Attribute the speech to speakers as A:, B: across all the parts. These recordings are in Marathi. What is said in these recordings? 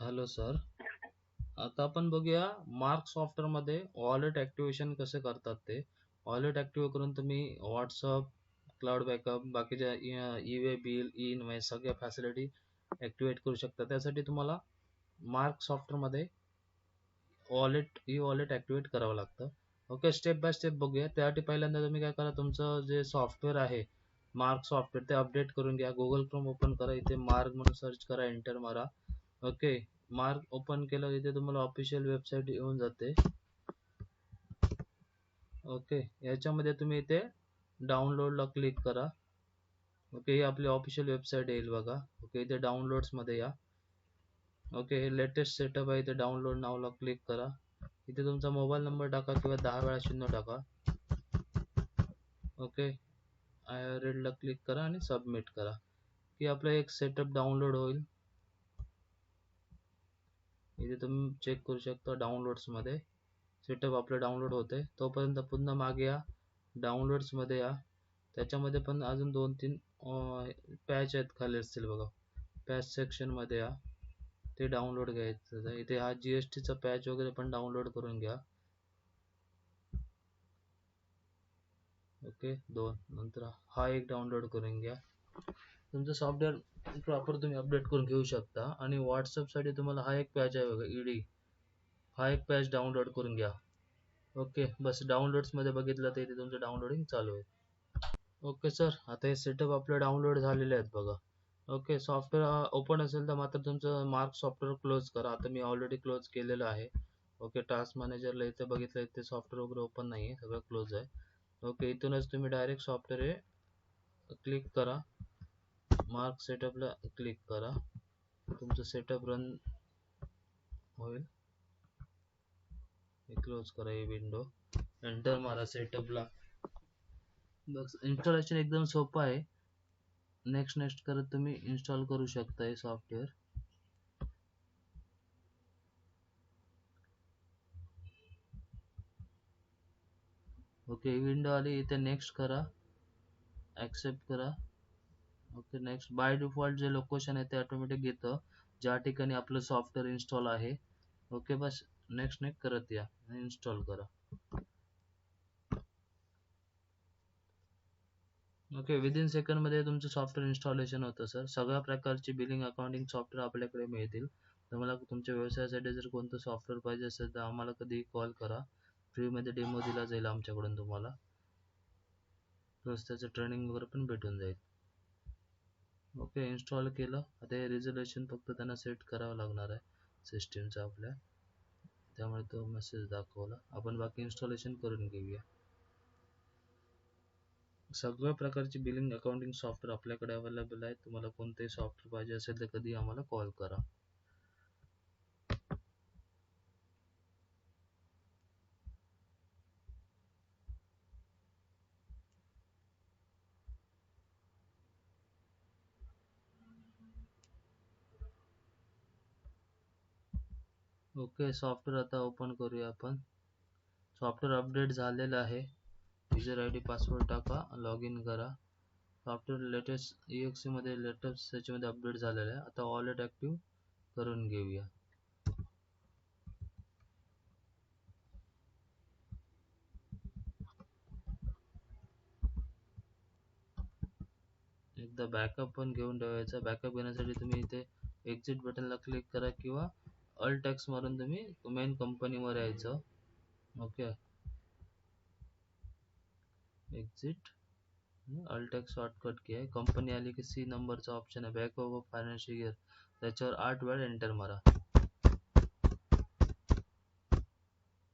A: Hello sir. आता आपण बघूया मार्क सॉफ्टवेअर मध्ये वॉलेट ऍक्टिव्हेशन कसे करतात ते. वॉलेट ऍक्टिव्ह करून तुम्ही व्हॉट्सअप, क्लाउड बॅकअप, बाकीच्या ई-वे बिल, ई इनवॉइस सगळ्या फॅसिलिटी ऍक्टिव्हेट करू शकता. त्यासाठी तुम्हाला मार्क सॉफ्टवेअर मध्ये ई वॉलेट ऍक्टिव्हेट करावं लागतं. ओके, स्टेप बाय स्टेप बघूया. त्यासाठी पहिल्यांदा तुम्ही काय करा, तुमचं जे सॉफ्टवेअर आहे मार्क सॉफ्टवेअर ते अपडेट करून घ्या. गुगल क्रोम ओपन करा, इथे मार्क म्हणून सर्च करा, एंटर मारा. ओके, मार्क ओपन केलं इथे तुम्हाला ऑफिशियल वेबसाईट येऊन जाते. ओके, याच्यामध्ये तुम्ही इथे डाउनलोडला क्लिक करा. ओके, ही आपली ऑफिशियल वेबसाईट येईल बघा. ओके, इथे डाउनलोड्स मध्ये या. ओके, हे लेटेस्ट सेटअप आहे, इथे डाउनलोड नावला क्लिक करा. इथे तुमचा मोबाईल नंबर टाका किंवा 10 वेळा 0 टाका. ओके, आय रीडला क्लिक करा आणि सबमिट करा की आपला एक सेटअप डाउनलोड होईल. इथे तुम्ही चेक करू शकता डाउनलोड्स मध्ये सेटअप आपलं डाउनलोड होते. तोपर्यंत पुन्हा मागे या, डाउनलोड्स मध्ये या. त्याच्यामध्ये पण अजून 2-3 पॅच आहेत खाली असतील बघा. पॅच सेक्शन मध्ये या, ते डाउनलोड घ्यायचं. इथे हा GST चा पॅच वगैरे पण डाउनलोड करून घ्या. ओके, 2 नंतर हा एक डाउनलोड करून घ्या. तुमचं सॉफ्टवेअर प्रॉपर तुम्ही अपडेट करून घेऊ शकता. आणि व्हॉट्सअप साठी तुम्हाला हा एक पॅच आहे बघा, ED, हा एक पॅच डाउनलोड करून घ्या. ओके, बस डाउनलोड्स मध्ये बघितलं तर इथे तुमचं डाउनलोडिंग चालू आहे. ओके सर, आता हे सेटअप आपलं डाउनलोड झालेले आहेत बघा. ओके, सॉफ्टवेअर ओपन असेल तर मात्र तुमचं मार्क सॉफ्टवेअर क्लोज करा. आता मी ऑलरेडी क्लोज केलेलं आहे. ओके, टास्क मॅनेजरला इथे बघितलं, इथे सॉफ्टवेअर वगैरे ओपन नाही आहे, सगळं क्लोज आहे. ओके, इथूनच तुम्ही डायरेक्ट सॉफ्टवेअर हे क्लिक करा, मार्क सेटअपला क्लिक करा. तुमचं सेटअप रन होईल. क्लोज करा ही विंडो, एंटर मारा सेटअपला. बस, इन्स्टॉलेशन एकदम सोपं आहे. नेक्स्ट नेक्स्ट करत तुम्ही इन्स्टॉल करू शकता हे सॉफ्टवेअर. ओके, विंडो आली, इथे नेक्स्ट करा, ऍक्सेप्ट करा. Okay, next. बाय डिफॉल्ट जे लोकेशन आहे ते ऑटोमॅटिक घेतं ज्या ठिकाणी आपलं सॉफ्टवेअर इन्स्टॉल आहे. ओके, बस नेक्स्ट नेक्स्ट करत या, इन्स्टॉल करा. ओके, विदिन सेकंड मध्ये तुमचं सॉफ्टवेअर इन्स्टॉलेशन होतं सर. सगळ्या प्रकारची बिलिंग अकाउंटिंग सॉफ्टवेअर आपल्याकडे मिळतील. तुम्हाला तुमच्या व्यवसायासाठी जर कोणतं सॉफ्टवेअर पाहिजे असेल तर आम्हाला कधी कॉल करा. फ्रीमध्ये डेमो दिला जाईल आमच्याकडून तुम्हाला, प्लस त्याचं ट्रेनिंग वगैरे पण भेटून जाईल. ओके, इन्स्टॉल केलं. आता हे रिझोल्युशन फक्त त्यांना सेट करावं लागणार आहे सिस्टीमचं आपल्या, त्यामुळे तो मेसेज दाखवला. आपण बाकी इन्स्टॉलेशन करून घेऊया. सगळ्या प्रकारची बिलिंग अकाउंटिंग सॉफ्टवेअर आपल्याकडे अवेलेबल आहे. तुम्हाला कोणतेही सॉफ्टवेअर पाहिजे असेल तर कधी आम्हाला कॉल करा. ओके, सॉफ्टवेअर आता ओपन करूया आपण. सॉफ्टवेअर अपडेट झालेलं आहे. युजर ID पासवर्ड टाका, लॉग इन करा. सॉफ्टवेअर लेटेस्ट EXE मध्ये लेटेस्ट त्याच्यामध्ये अपडेट झालेलं आहे. आता वॉलेट ऍक्टिव्ह करून घेऊया. एकदा बॅकअप पण घेऊन ठेवायचा. बॅकअप घेण्यासाठी तुम्ही इथे एक्झिट बटनला क्लिक करा किंवा अल्ट टॅक्स मारून तुम्ही मेन कंपनीवर यायचं. Okay, exit, alt tax shortcut key आहे. कंपनी आली की C नंबरचा ऑप्शन आहे, बॅकअप ऑफ फायनान्शियल इयर, त्याच्यावर 8 वेळा एंटर मारा.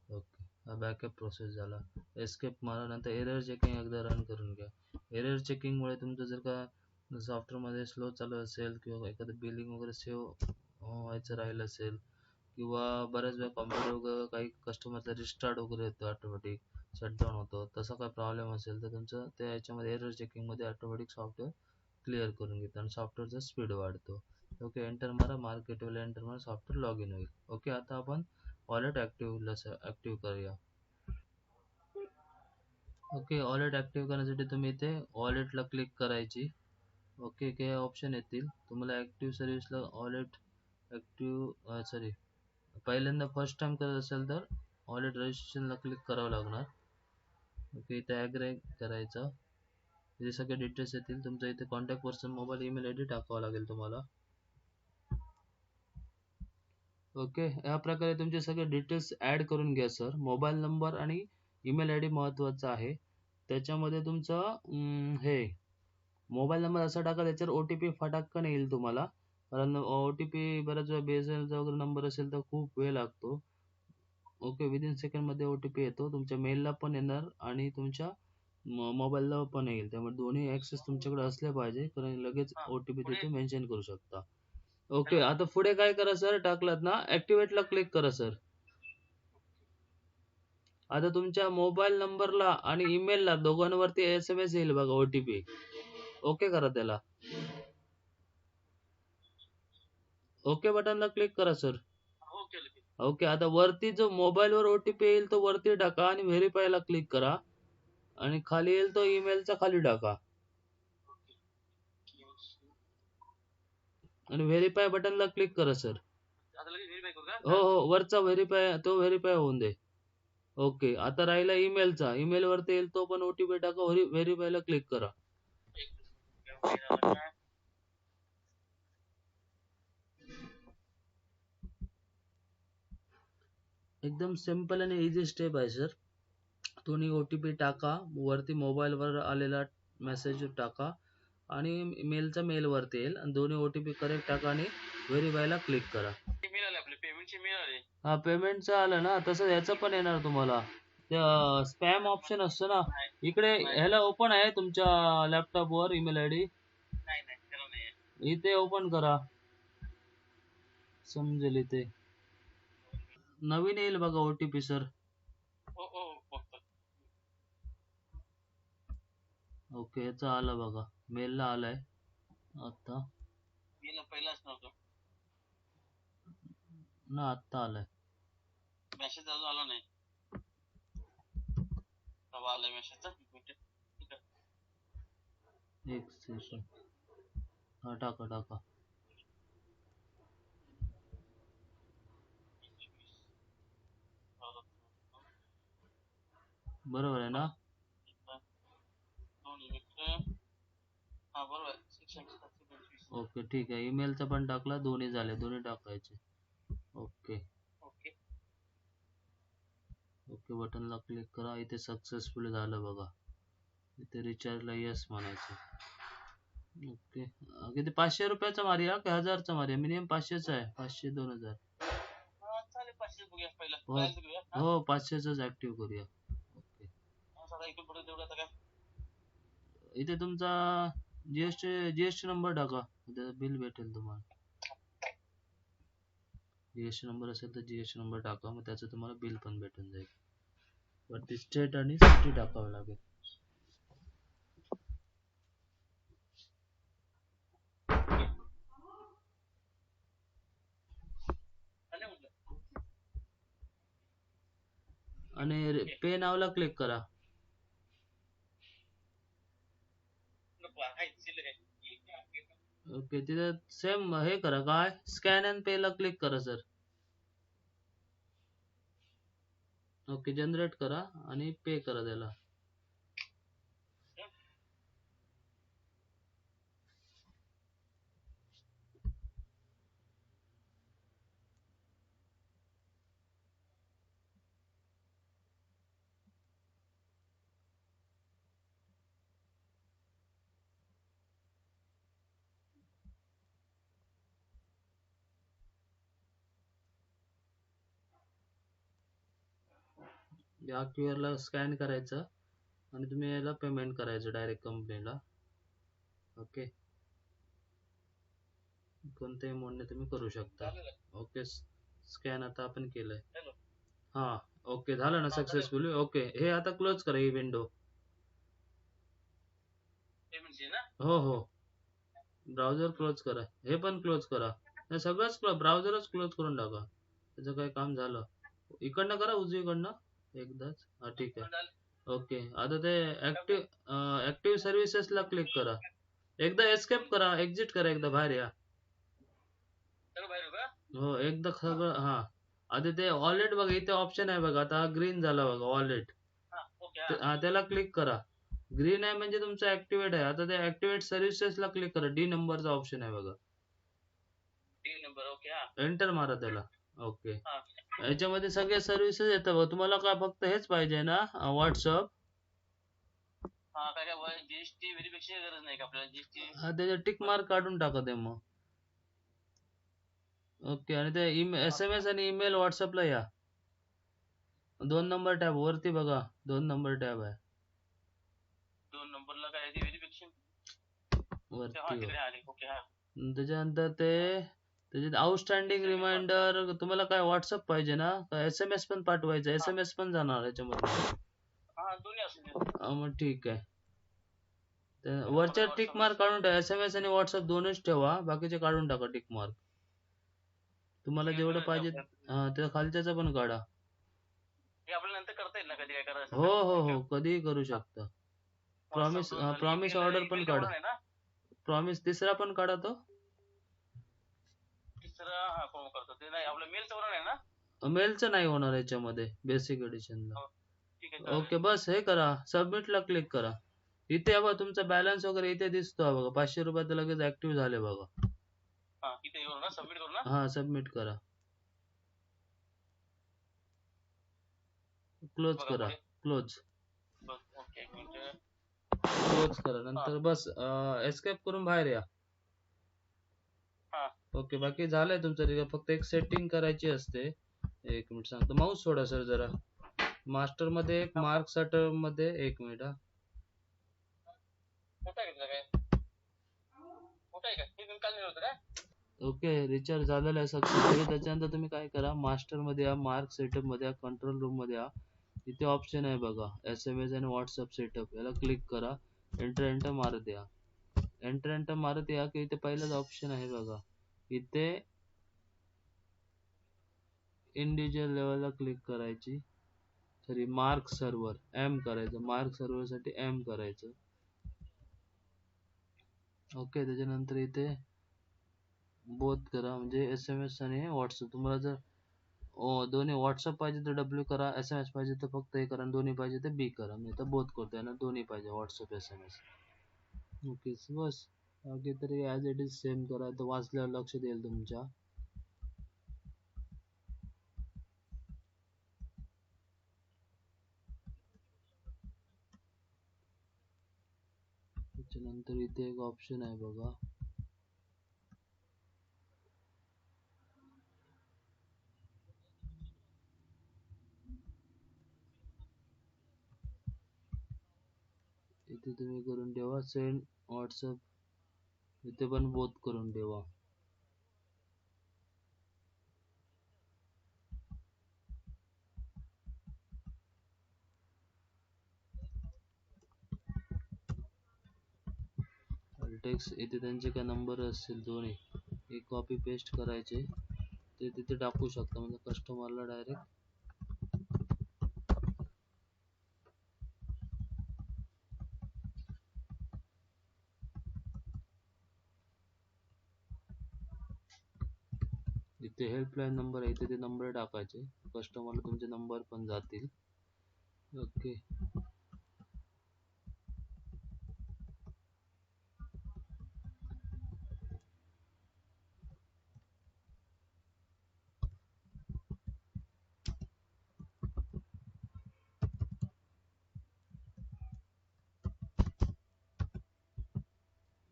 A: ओके, हा बॅकअप प्रोसेस झाला. एस्केप मारा, नंतर एरर चेकिंग एकदा रन करून घ्या. एरर चेकिंगमुळे तुमचं जर का सॉफ्टवेअरमध्ये स्लो चालू असेल किंवा एखादं बिलिंग वगैरे सेव्ह व्हायचं राहिलं असेल किंवा बऱ्याच वेळा कॉम्प्युटर वगैरे काही कस्टमरचा रिस्टार्ट वगैरे येतो, ऑटोमॅटिक शटडाऊन होतो, तसा काय प्रॉब्लेम असेल तर तुमचं त्या याच्यामध्ये एरर चेकिंगमध्ये ऑटोमॅटिक सॉफ्टवेअर क्लिअर करून घेतो आणि सॉफ्टवेअरचा स्पीड वाढतो. ओके, एंटर मारा, मार्केटला एंटर मारा, सॉफ्टवेअर लॉग इन होईल. ओके, आता आपण वॉलेट ऍक्टिव्ह करूया. ओके, वॉलेट ऍक्टिव्ह करण्यासाठी तुम्ही इथे वॉलेटला क्लिक करायची. ओके, काही ऑप्शन येतील तुम्हाला. ऍक्टिव्ह सर्व्हिसला वॉलेट ऍक्टिव्ह सॉरी पहिल्यांदा फर्स्ट टाइम करत असेल तर वॉलेट रजिस्ट्रेशनला क्लिक करावं लागणार. ओके, इथे ॲग्री करायचं. इथे सगळे डिटेल्स येतील. तुमचा इथे contact person, mobile, email I D टाकावा लागेल तुम्हाला. ओके, या प्रकारे तुमचे सगळे डिटेल्स ॲड करून घ्या सर. मोबाईल नंबर आणि ईमेल आय डी महत्त्वाचा आहे. त्याच्यामध्ये तुमचं हे मोबाईल नंबर असा टाका त्याच्यावर ओ-टी-पी फटाकन येईल तुम्हाला. कारण ओ-टी-पी बऱ्याच वेळा BSNLचा वगैरे नंबर असेल तर खूप वेळ लागतो. ओके, विदिन सेकंडमध्ये ओ-टी-पी येतो. तुमच्या मेलला पण येणार आणि तुमच्या मोबाईलला पण येईल. त्यामुळे दोन्ही ॲक्सेस तुमच्याकडे असले पाहिजे, कारण लगेच ओ-टी-पी तिथे मेन्शन करू शकता. ओके, आता पुढे काय करा सर, टाकलात ना ॲक्टिव्हेटला क्लिक करा सर. आता तुमच्या मोबाईल नंबरला आणि ईमेलला दोघांवरती SMS येईल बघा ओ-टी-पी. ओके करा त्याला. ओके बटनला क्लिक करा सर. ओके, आता वरती जो मोबाईलवर ओ-टी-पी येईल तो वरती टाका आणि व्हेरीफायला क्लिक करा आणि खाली येईल तो ईमेलचा खाली टाका आणि व्हेरीफाय बटनला क्लिक करा सर. हो हो, वरचा व्हेरीफाय तो व्हेरीफाय होऊन दे. ओके, आता राहिला ईमेलचा. ईमेल वरती येईल तो पण ओ-टी-पी टाका, व्हेरीफायला क्लिक करा. एकदम सिंपल आणि इझी स्टेप आहे सर. तुम्ही ओ-टी-पी टाका, वरती मोबाईलवर आलेला मेसेज टाका आणि मेलचा मेलवरती येईल आणि दोन्ही ओ-टी-पी करेक्ट टाका आणि व्हेरीफायला क्लिक करा. हा, पेमेंटचं आलं ना, तसं याचं पण येणार तुम्हाला. स्पॅम ऑप्शन असतं ना, इकडे ह्याला ओपन आहे तुमच्या लॅपटॉपवर ईमेल आय डी. इथे ओपन करा, समजेल इथे. नवीन येईल बघा ओ-टी-पी सर. ओके, याचं आलं बघा, मेलला आलाय आता ना, आत्ता आलाय. एक सेकंड. हा, टाका टाका. बरोबर आहे ना? ओके, ठीक आहे. ईमेलचा पण टाकला, दोन्ही झाले, दोन्ही टाकायचे. ओके. ओके बटनला क्लिक करा. इथे सक्सेसफुल झालं बघा. इथे रिचार्जला येस म्हणायचं. ओके, किती 500 रुपयाचा मारूया का 1000चा मारूया? मिनिमम 500चा आहे. 500 2000. हो हो, 500चाच ऍक्टिव्ह करूया. ओके, इथे तुमचा जीएसटी नंबर टाका, बिल भेटेल तुम्हाला. जीएसटी नंबर असेल तर जीएसटी नंबर टाका, मग त्याचं तुम्हाला बिल पण भेटून जाईल. वरती स्टेट आणि सिटी टाकावं लागेल. आणि पे नावला क्लिक करा. ओके, तिथे सेम हे करा, काय स्कॅन अँड पे ला क्लिक करा सर. ओके, जनरेट करा आणि पे करा त्याला. या QR ला स्कॅन करायचं आणि तुम्ही याला पेमेंट करायचं डायरेक्ट कंपनीला. ओके, कोणत्याही मोडने तुम्ही करू शकता. ओके, स्कॅन आता आपण केलंय. हा, ओके, झालं ना सक्सेसफुली. ओके, हे आता क्लोज करा ही विंडो. हो हो, ब्राउझर क्लोज करा, हे पण क्लोज करा. हे सगळंच ब्राउझरच क्लोज करून टाका. त्याचं काही काम झालं. इकडनं करा, उजवीकडनं एकदाच. हा, ठीक आहे. ओके, आता ते ऍक्टिव्ह सर्व्हिसेसला क्लिक करा. एकदा एस्केप करा, एक्झिट करा, एकदा बाहेर या. हो एकदा सगळं हा. आधी ते वॉलेट बघा इथे ऑप्शन आहे बघा, आता ग्रीन झाला बघा वॉलेट. हा त्याला क्लिक करा. ग्रीन आहे म्हणजे तुमचं ऍक्टिव्हेट आहे. आता ते ऍक्टिव्हेट सर्व्हिसेसला क्लिक करा. डी नंबरचा ऑप्शन आहे बघा. एंटर मारा त्याला. ओके. याच्यामध्ये सगळे सर्व्हिसेस येतात बघा. तुम्हाला काय फक्त हेच पाहिजे ना व्हॉट्सअप? हा त्याच्या टिक मार्क काढून टाका ते मग. ओके आणि ते SMS आणि ईमेल व्हॉट्सअपला या. 2 नंबर टॅब वरती बघा. 2 नंबर टॅब आहे. वरती त्याच्यानंतर ते त्याच्यात आउटस्टँडिंग रिमाइंडर तुम्हाला काय व्हॉट्सअप पाहिजे ना का SMS पण पाठवायचं? SMS पण जाणार याच्यामध्ये. मग ठीक आहे. वरच्या टिक मार्क काढून टाका. SMS आणि व्हॉट्सअप दोनच ठेवा. बाकीचे काढून टाका टिक मार्क. तुम्हाला जेवढं पाहिजे त्या खालच्याचा पण काढा. हो हो हो कधीही करू शकता. प्रॉमिस ऑर्डर पण काढा. प्रॉमिस तिसरा पण काढा तो. मेलचं नाही होणार याच्यामध्ये बेसिक एडिशनला. ओके बस हे करा. सबमिटला क्लिक करा. इथे बघा तुमचा बॅलन्स वगैरे इथे दिसतो बघा. 500 रुपये तर लगेच ऍक्टिव्ह झाले बघा. हा सबमिट करा. क्लोज करा. क्लोज. क्लोज करा. नंतर बस एस्केप करून बाहेर या. ओके बाकी झालंय तुमचं. फक्त एक सेटिंग करायची असते. एक मिनिट सांगतो. माऊस सोडा सर जरा. मास्टर मध्ये एक मार्क सेटर मध्ये एक मिनिट हा. ओके रिचार्ज झालेला आहे सक्सेसफुली. त्याच्यानंतर तुम्ही काय करा मास्टर मध्ये या, मार्क सेटअप मध्ये या, कंट्रोल रूम मध्ये या. इथे ऑप्शन आहे बघा SMS आणि व्हॉट्सअप सेटअप. याला क्लिक करा. एंटर मारत या. एंटर मारत या की इथे पहिलाच ऑप्शन आहे बघा. इथे इंडिव्हिज्युअल लेवलला क्लिक करायची. सॉरी मार्क सर्व्हर M करायचं. मार्क सर्व्हर साठी M करायचं. ओके त्याच्यानंतर इथे बोथ करा म्हणजे SMS आणि व्हॉट्सअप. तुम्हाला जर दोन्ही व्हॉट्सअप पाहिजे तर W करा. SMS पाहिजे तर फक्त हे करा. आणि दोन्ही पाहिजे तर B करा. मी तर बोथ करतोय ना. दोन्ही पाहिजे व्हॉट्सअप SMS. ओके बस. बाकी तरी ॲज इट इज सेम करा. तर वाचल्यावर लक्ष देईल तुमच्या. त्याच्यानंतर इथे एक ऑप्शन आहे बघा. इथे तुम्ही करून ठेवा सेंड व्हॉट्सअप. इथे पण बोथ करून ठेवा. टेक्स्ट इथे त्यांचे काय नंबर असतील दोन्ही एक कॉपी पेस्ट करायचे. ते तिथे टाकू शकता म्हणजे कस्टमरला डायरेक्ट. इथे हेल्पलाईन नंबर आहे. इथे ते नंबर टाकायचे. कस्टमरला तुमचे नंबर पण जातील. ओके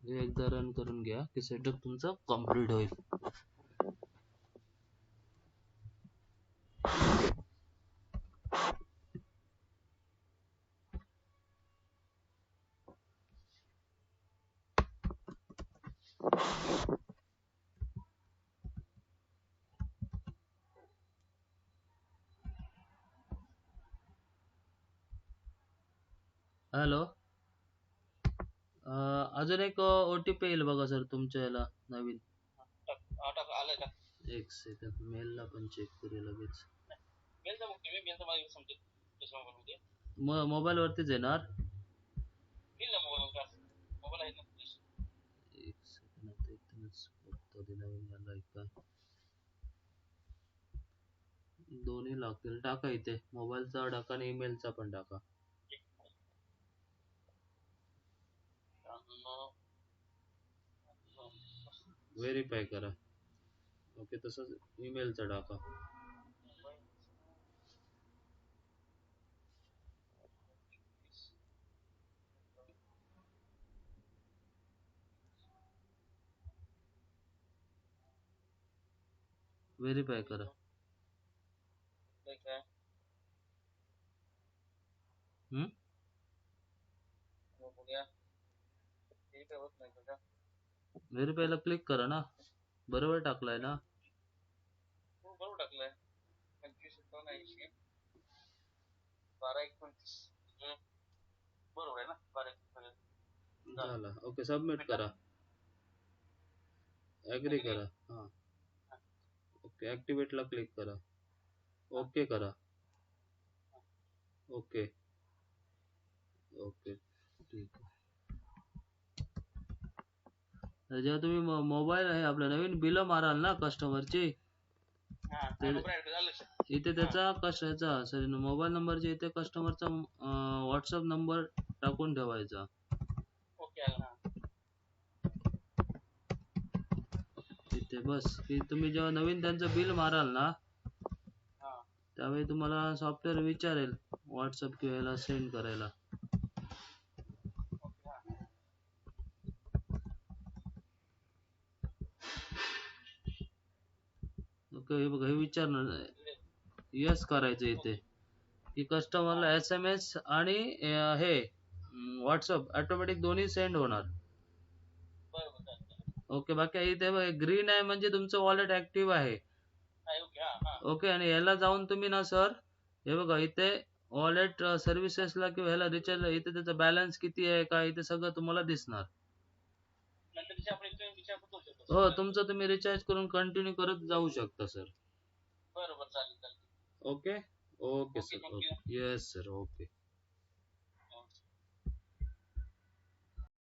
A: हे एकदा रन करून घ्या की सेटअप तुमचा कम्प्लीट होईल. हॅलो अजून एक OTP येईल बघा सर तुमच्या याला नवीन. एक सेकंद मेलला पण चेक करू लगेच. मोबाईल वरतीच येणार. एक सेकंद आता इथूनच बघतो ते नवीन आलाय का. दोन्ही लागतील. टाका इथे मोबाईलचा टाका आणि ईमेलचा पण टाका. व्हेरीफाय करा. ओके, तसंच ईमेलचा टाका. व्हेरीफाय करा. हम्म व्हेरीफायला क्लिक करा ना. बरोबर टाकलाय ना. झाला. ओके, सबमिट करा. ऍग्री करा. हा, ओके, ऍक्टिव्हेटला क्लिक करा. ओके करा. ओके ओके, ठीक आहे. तर जेव्हा तुम्ही मोबाईल आहे आपला नवीन बिल माराल ना कस्टमरची, इथे त्याचा कशाचा सॉरी मोबाईल नंबरच्या इथे कस्टमरचा व्हॉट्सअप नंबर टाकून ठेवायचा. इथे बस की तुम्ही जेव्हा नवीन त्यांचं बिल माराल ना, त्यावेळी तुम्हाला सॉफ्टवेअर विचारेल व्हॉट्सअप किंवा याला सेंड करायला. ओके, हे बघा, हे विचारणार यस करायचं इथे की कस्टमरला SMS आणि हे व्हॉट्सअप ऑटोमॅटिक दोन्ही सेंड होणार. ओके, बाकी इथे ग्रीन आहे म्हणजे तुमचं वॉलेट ऍक्टिव्ह आहे. ओके, आणि याला जाऊन तुम्ही ना सर, हे बघा इथे वॉलेट सर्व्हिसेसला किंवा ह्याला रिचार्ज, इथे त्याचा बॅलन्स किती आहे काय इथे सगळं तुम्हाला दिसणार. हो, तुमचं तुम्ही रिचार्ज करून कंटिन्यू करत जाऊ शकता sir. Okay okay sir, okay, yes sir, okay.